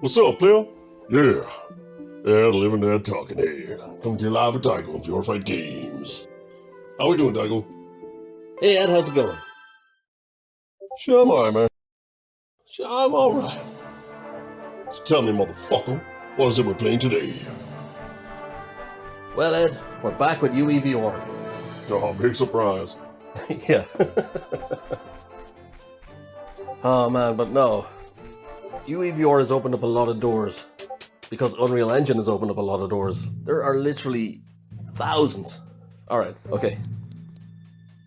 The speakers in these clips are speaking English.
What's up, player? Yeah, living there talking here. Coming to you live with Daigle on VRified Games. How we doing, Daigle? Hey Ed, how's it going? Sure, I'm alright, man. Sure, I'm alright. So tell me, motherfucker, what is it we're playing today? Well Ed, we're back with UEVR. Oh, big surprise. Yeah. Oh man, but no. UEVR has opened up a lot of doors. Because Unreal Engine has opened up a lot of doors. There are literally thousands. Alright, okay.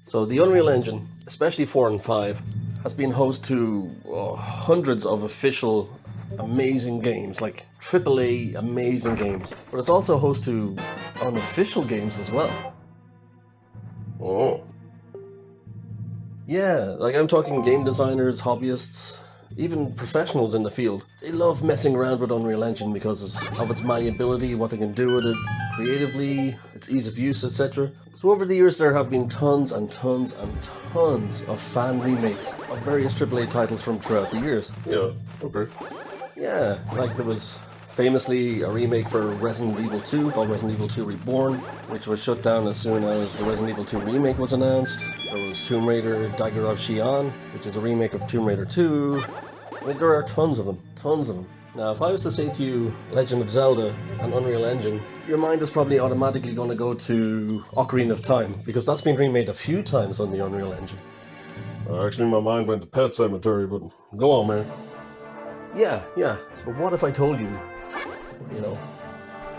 So the Unreal Engine, especially 4 and 5, has been host to hundreds of official amazing games, like AAA amazing games. But it's also host to unofficial games as well. Oh. Yeah, like I'm talking game designers, hobbyists, even professionals in the field. They love messing around with Unreal Engine because of its malleability, what they can do with it creatively, its ease of use, etc. So over the years there have been tons and tons and tons of fan remakes of various AAA titles from throughout the years. Yeah, okay. Yeah, like there was famously a remake for Resident Evil 2 called Resident Evil 2 Reborn, which was shut down as soon as the Resident Evil 2 remake was announced. There was Tomb Raider Dagger of Xi'an, which is a remake of Tomb Raider 2. I mean, there are tons of them, tons of them. Now, if I was to say to you Legend of Zelda and Unreal Engine, your mind is probably automatically going to go to Ocarina of Time, because that's been remade a few times on the Unreal Engine. Actually, my mind went to Pet Cemetery, but go on, man. Yeah. So what if I told you,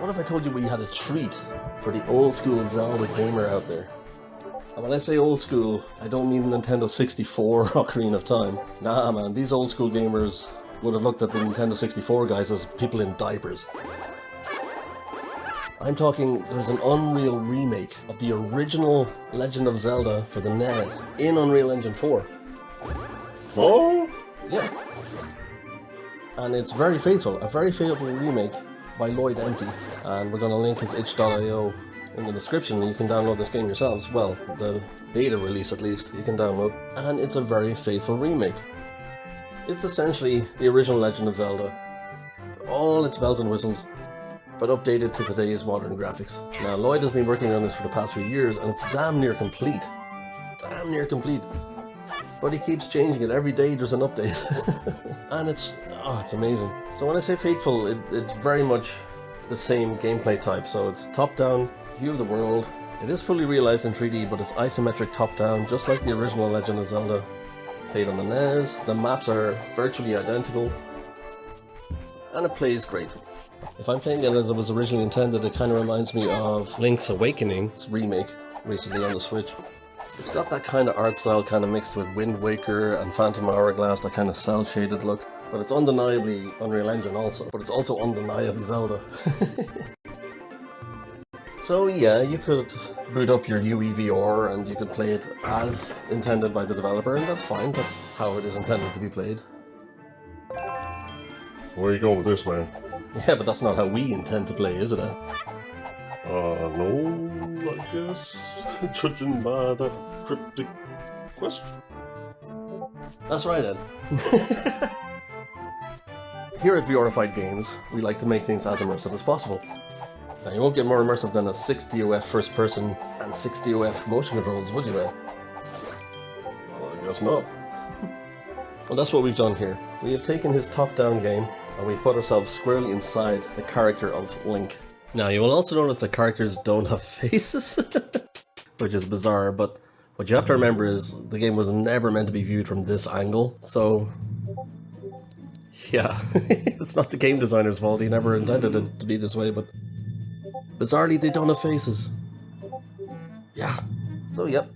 what if I told you we had a treat for the old school Zelda gamer out there? And when I say old school, I don't mean Nintendo 64 Ocarina of Time. Nah man, these old school gamers would have looked at the Nintendo 64 guys as people in diapers. I'm talking, there's an Unreal remake of the original Legend of Zelda for the NES in Unreal Engine 4. Oh? Yeah. And it's very faithful, a very faithful remake by Lloyd Empty, and we're going to link his itch.io in the description, and you can download this game yourselves. Well, the beta release at least, you can download, and it's a very faithful remake. It's essentially the original Legend of Zelda, all its bells and whistles, but updated to today's modern graphics. Now, Lloyd has been working on this for the past few years, and it's damn near complete. Damn near complete. But he keeps changing it. Every day there's an update. And it's amazing. So when I say faithful, it's very much the same gameplay type. So it's top-down view of the world. It is fully realized in 3D, but it's isometric top-down, just like the original Legend of Zelda played on the NES. The maps are virtually identical. And it plays great. If I'm playing it as it was originally intended, it kind of reminds me of Link's Awakening's remake recently on the Switch. It's got that kind of art style kind of mixed with Wind Waker and Phantom Hourglass, that kind of cel-shaded look. But it's undeniably Unreal Engine also, but it's also undeniably Zelda. So yeah, you could boot up your UEVR and you could play it as intended by the developer, and that's fine, that's how it is intended to be played. Where are you going with this, man? Yeah, but that's not how we intend to play, is it, Ed? No, I guess, judging by that cryptic question. That's right, Ed. Here at VRified Games, we like to make things as immersive as possible. Now, you won't get more immersive than a 6DOF first person and 6DOF motion controls, would you, Ed? Well, I guess not. Well, that's what we've done here. We have taken his top-down game, and we've put ourselves squarely inside the character of Link. Now, you will also notice that characters don't have faces, which is bizarre, but what you have to remember is the game was never meant to be viewed from this angle, so yeah, it's not the game designer's fault, he never intended it to be this way, but bizarrely they don't have faces. Yeah, so yep,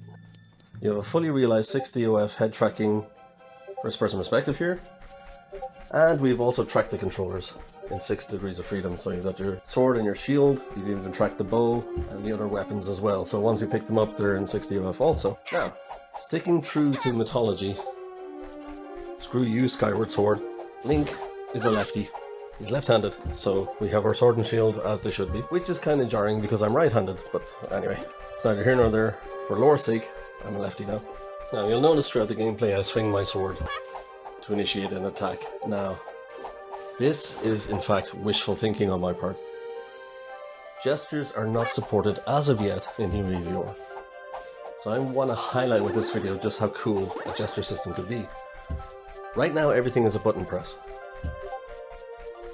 you have a fully realized 6DOF head tracking first person perspective here, and we've also tracked the controllers in 6 degrees of freedom. So you've got your sword and your shield, you've even tracked the bow and the other weapons as well. So once you pick them up, they're in 6DOF also. Now, sticking true to mythology, screw you Skyward Sword, Link is a lefty. He's left-handed, so we have our sword and shield as they should be, which is kind of jarring because I'm right-handed, but anyway, it's neither here nor there. For lore's sake, I'm a lefty now. Now, you'll notice throughout the gameplay I swing my sword to initiate an attack. Now, This is in fact wishful thinking on my part. Gestures are not supported as of yet in UEVR. So I want to highlight with this video just how cool a gesture system could be. Right now everything is a button press.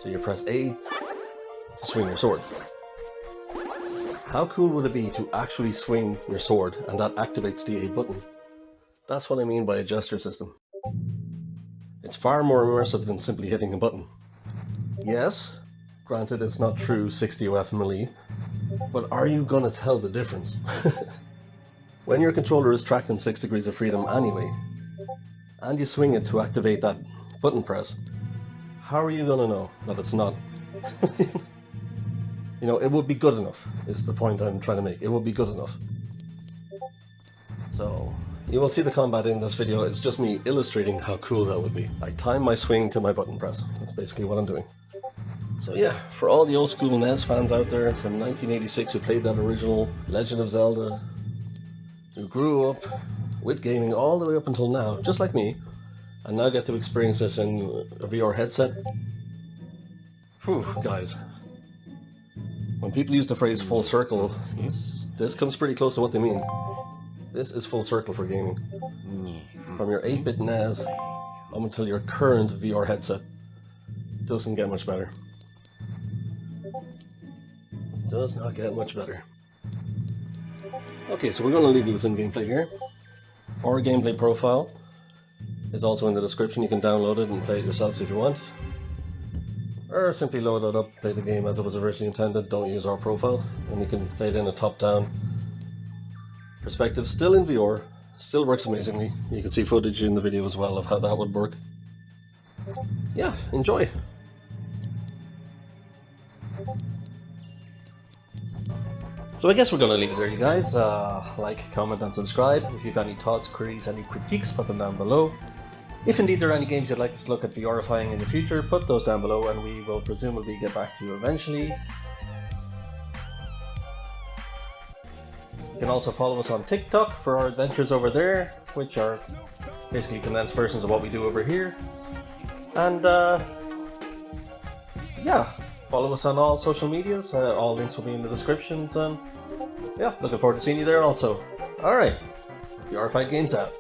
So you press A to swing your sword. How cool would it be to actually swing your sword and that activates the A button? That's what I mean by a gesture system. It's far more immersive than simply hitting a button. Yes, granted it's not true 60 OF melee, but are you gonna tell the difference? When your controller is tracked in 6 degrees of freedom anyway, and you swing it to activate that button press, how are you gonna know that it's not? You know, it would be good enough, is the point I'm trying to make. It would be good enough. So, you will see the combat in this video. It's just me illustrating how cool that would be. I time my swing to my button press. That's basically what I'm doing. So yeah, for all the old school NES fans out there from 1986 who played that original Legend of Zelda, who grew up with gaming all the way up until now, just like me, and now get to experience this in a VR headset. Whew, guys. When people use the phrase full circle, this comes pretty close to what they mean. This is full circle for gaming. From your 8-bit NES up until your current VR headset. Doesn't get much better. Does not get much better. Okay, so we're going to leave you with some gameplay here. Our gameplay profile is also in the description. You can download it and play it yourselves if you want. Or simply load it up, play the game as it was originally intended. Don't use our profile, and you can play it in a top-down perspective. Still in VR, still works amazingly. You can see footage in the video as well of how that would work. Yeah, enjoy! So I guess we're going to leave it there, you guys. Like, comment and subscribe. If you have any thoughts, queries, any critiques, put them down below. If indeed there are any games you'd like us to look at VRifying in the future, put those down below and we will presumably get back to you eventually. You can also follow us on TikTok for our adventures over there, which are basically condensed versions of what we do over here. And yeah, follow us on all social medias. All links will be in the descriptions, and yeah, looking forward to seeing you there also. Alright, VRified Games out.